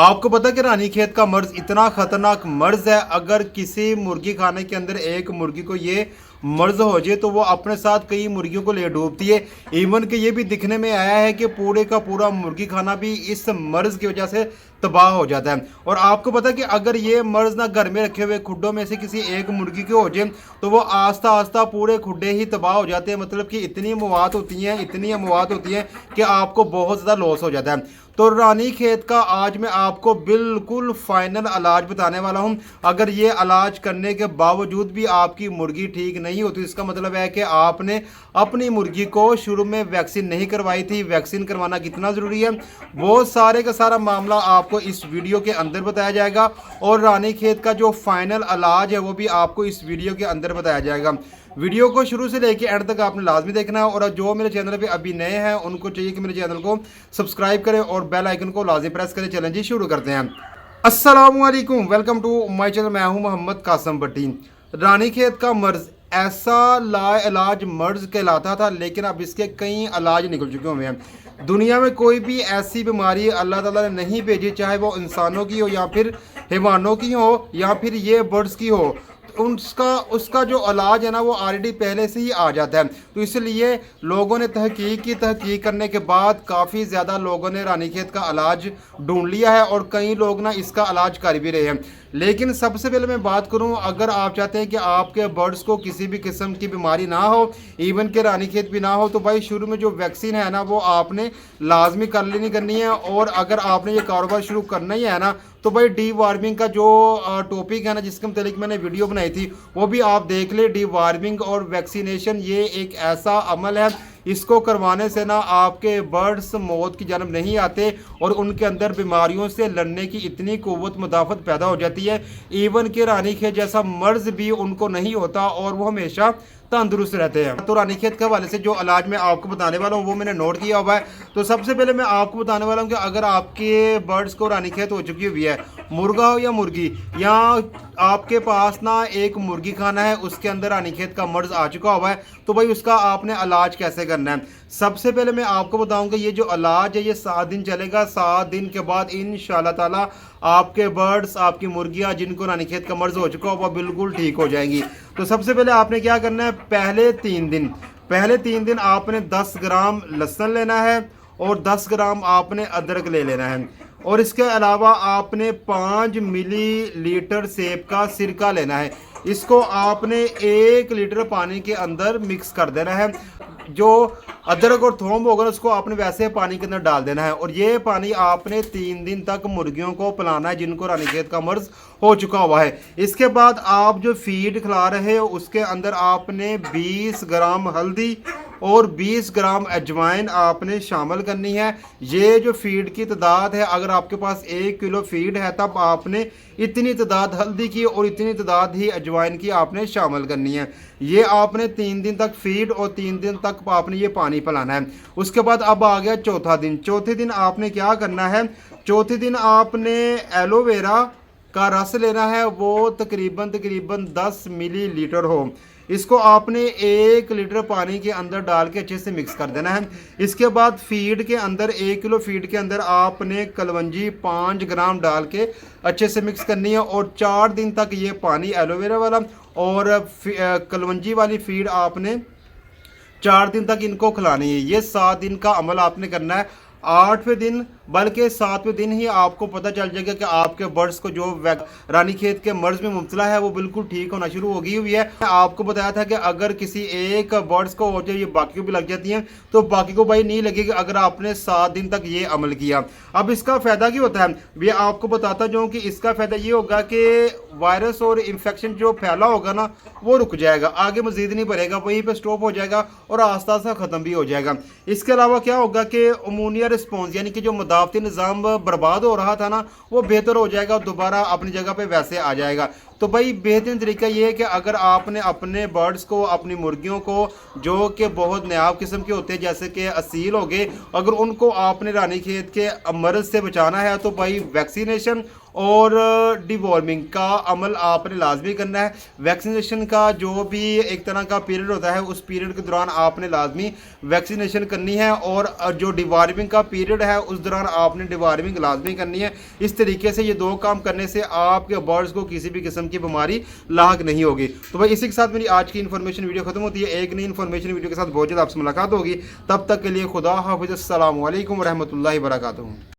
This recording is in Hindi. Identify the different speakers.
Speaker 1: आपको पता है कि रानीखेत का मर्ज इतना खतरनाक मर्ज है, अगर किसी मुर्गी खाने के अंदर एक मुर्गी को ये मर्ज हो जाए तो वो अपने साथ कई मुर्गियों को ले डूबती है। इवन कि ये भी दिखने में आया है कि पूरे का पूरा मुर्गी खाना भी इस मर्ज की वजह से तबाह हो जाता है। और आपको पता है कि अगर ये मर्ज ना घर में रखे हुए खुड्डों में से किसी एक मुर्गी के हो जाए तो वो आस्ता आस्ता पूरे खुड्डे ही तबाह हो जाते हैं। मतलब कि इतनी मौत होती हैं, इतनी मौत होती है कि आपको बहुत ज़्यादा लॉस हो जाता है। तो रानीखेत का आज मैं आपको बिल्कुल फाइनल इलाज बताने वाला हूं। अगर ये इलाज करने के बावजूद भी आपकी मुर्गी ठीक नहीं होती, इसका मतलब है कि आपने अपनी मुर्गी को शुरू में वैक्सीन नहीं करवाई थी। वैक्सीन करवाना कितना ज़रूरी है वो सारे का सारा मामला आपको इस वीडियो के अंदर बताया जाएगा, और रानीखेत का जो फाइनल इलाज है वो भी आपको इस वीडियो के अंदर बताया जाएगा। वीडियो को शुरू से लेकर एंड तक आपने लाजमी देखना है, और जो मेरे चैनल पे अभी नए हैं उनको चाहिए कि मेरे चैनल को सब्सक्राइब करें और बेल आइकन को लाजमी प्रेस करें। चलें जी शुरू करते हैं। अस्सलामुअलैकुम, वेलकम टू माय चैनल। मैं हूं मोहम्मद कासम भट्टी। रानीखेत का मर्ज ऐसा लाइलाज मर्ज कहलाता था, लेकिन अब इसके कई इलाज निकल चुके हुए हैं। दुनिया में कोई भी ऐसी बीमारी अल्लाह ताला ने नहीं भेजी, चाहे वो इंसानों की हो या फिर हैवानों की हो या फिर ये बर्ड्स की हो, उसका जो इलाज है ना वो ऑलरेडी पहले से ही आ जाता है। तो इसलिए लोगों ने तहकीक करने के बाद काफ़ी ज़्यादा लोगों ने रानीखेत का इलाज ढूंढ लिया है, और कई लोग ना इसका इलाज कर भी रहे हैं। लेकिन सबसे पहले मैं बात करूं, अगर आप चाहते हैं कि आपके बर्ड्स को किसी भी किस्म की बीमारी ना हो, इवन के रानीखेत भी ना हो, तो भाई शुरू में जो वैक्सीन है ना वो आपने लाजमी करनी है। और अगर आपने ये कारोबार शुरू करना ही है ना तो भाई डी वार्मिंग का जो टॉपिक है ना जिसके मतलब मैंने वीडियो बनाई थी वो भी आप देख ले। डी वार्मिंग और वैक्सीनेशन ये एक ऐसा अमल है, इसको करवाने से ना आपके बर्ड्स मौत की जानब नहीं आते, और उनके अंदर बीमारियों से लड़ने की इतनी कुव्वत मुदाफ़त पैदा हो जाती है, इवन के रानीखेत जैसा मर्ज भी उनको नहीं होता और वो हमेशा तंदुरुस्त रहते हैं। तो रानीखेत के हवाले से जो इलाज मैं आपको बताने वाला हूँ वो मैंने नोट किया हुआ है। तो सबसे पहले मैं आपको बताने वाला हूँ कि अगर आपके बर्ड्स को रानीखेत हो चुकी हुई है, मुर्गा हो या मुर्गी, या आपके पास ना एक मुर्गी खाना है उसके अंदर रानीखेत का मर्ज आ चुका हुआ है, तो भाई उसका आपने इलाज कैसे करना है। सबसे पहले मैं आपको बताऊंगा ये जो इलाज है ये 7 दिन चलेगा। 7 दिन के बाद इंशाल्लाह ताला आपके बर्ड्स, आपकी मुर्गियां जिनको रानीखेत का मर्ज हो चुका हो वो बिल्कुल ठीक हो जाएंगी। तो सबसे पहले आपने क्या करना है, पहले 3 दिन आपने 10 ग्राम लहसुन लेना है और 10 ग्राम आपने अदरक ले लेना है, और इसके अलावा आपने 5 मिलीलीटर सेब का सिरका लेना है। इसको आपने 1 लीटर पानी के अंदर मिक्स कर देना है। जो अदरक और थोम होगा उसको आपने वैसे पानी के अंदर डाल देना है, और ये पानी आपने 3 दिन तक मुर्गियों को पिलाना है जिनको रानीखेत का मर्ज हो चुका हुआ है। इसके बाद आप जो फीड खिला रहे हो उसके अंदर आपने 20 ग्राम हल्दी और 20 ग्राम अजवाइन आपने शामिल करनी है। ये जो फीड की तादाद है, अगर आपके पास 1 किलो फीड है तब आपने इतनी तादाद हल्दी की और इतनी तादाद ही अजवाइन की आपने शामिल करनी है। ये आपने 3 दिन तक फीड और 3 दिन तक आपने ये पानी पिलाना है। उसके बाद अब आ गया चौथा दिन। चौथे दिन आपने क्या करना है, चौथे दिन आपने एलोवेरा का रस लेना है, वो तकरीबन 10 मिलीलीटर हो। इसको आपने 1 लीटर पानी के अंदर डाल के अच्छे से मिक्स कर देना है। इसके बाद फीड के अंदर 1 किलो फीड के अंदर आपने कलवंजी 5 ग्राम डाल के अच्छे से मिक्स करनी है, और 4 दिन तक ये पानी एलोवेरा वाला और कलवंजी वाली फीड आपने 4 दिन तक इनको खिलानी है। ये 7 दिन का अमल आपने करना है। 8वें दिन बल्कि 7वें दिन ही आपको पता चल जाएगा कि आपके बर्ड्स को जो रानीखेत के मर्ज में मुब्तला है वो बिल्कुल ठीक होना शुरू हो गई हुई है। आपको बताया था कि अगर किसी एक बर्ड्स को हो जाए ये बाकी को भी लग जाती हैं, तो बाकी को भाई नहीं लगेगी अगर आपने 7 दिन तक ये अमल किया। अब इसका फ़ायदा क्या होता है ये आपको बताता जाऊँ कि इसका फ़ायदा ये होगा कि वायरस और इन्फेक्शन जो फैला होगा ना वो रुक जाएगा, आगे मजीद नहीं बढ़ेगा, वहीं पर स्टॉप हो जाएगा और आस्ता आस्ता ख़त्म भी हो जाएगा। इसके अलावा क्या होगा कि इम्यूनिटी रिस्पॉन्स यानी कि जो मुदाफ़ती निज़ाम बर्बाद हो रहा था ना वो बेहतर हो जाएगा, दोबारा अपनी जगह पे वैसे आ जाएगा। तो भाई बेहतरीन तरीका ये है कि अगर आपने अपने बर्ड्स को, अपनी मुर्गियों को, जो कि बहुत नायाब किस्म के होते हैं जैसे कि असील हो गए, अगर उनको आपने रानीखेत के मर्ज़ से बचाना है तो भाई वैक्सीनेशन और डिवॉर्मिंग का अमल आपने लाजमी करना है। वैक्सीनेशन का जो भी एक तरह का पीरियड होता है उस पीरियड के दौरान आपने लाजमी वैक्सीनेशन करनी है, और जो डिवॉर्मिंग का पीरियड है उस दौरान आपने डिवॉर्मिंग लाजमी करनी है। इस तरीके से ये दो काम करने से आपके बर्ड्स को किसी भी किस्म की बीमारी लाक नहीं होगी। तो भाई इसी के साथ मेरी आज की इन्फॉर्मेशन वीडियो खत्म होती है। एक नई इन्फॉर्मेशन वीडियो के साथ बहुत जल्द आपसे मुलाकात होगी। तब तक के लिए खुदा हाफिज़, अस्सलामु अलैकुम रहमतुल्लाहि व बरकातुहू।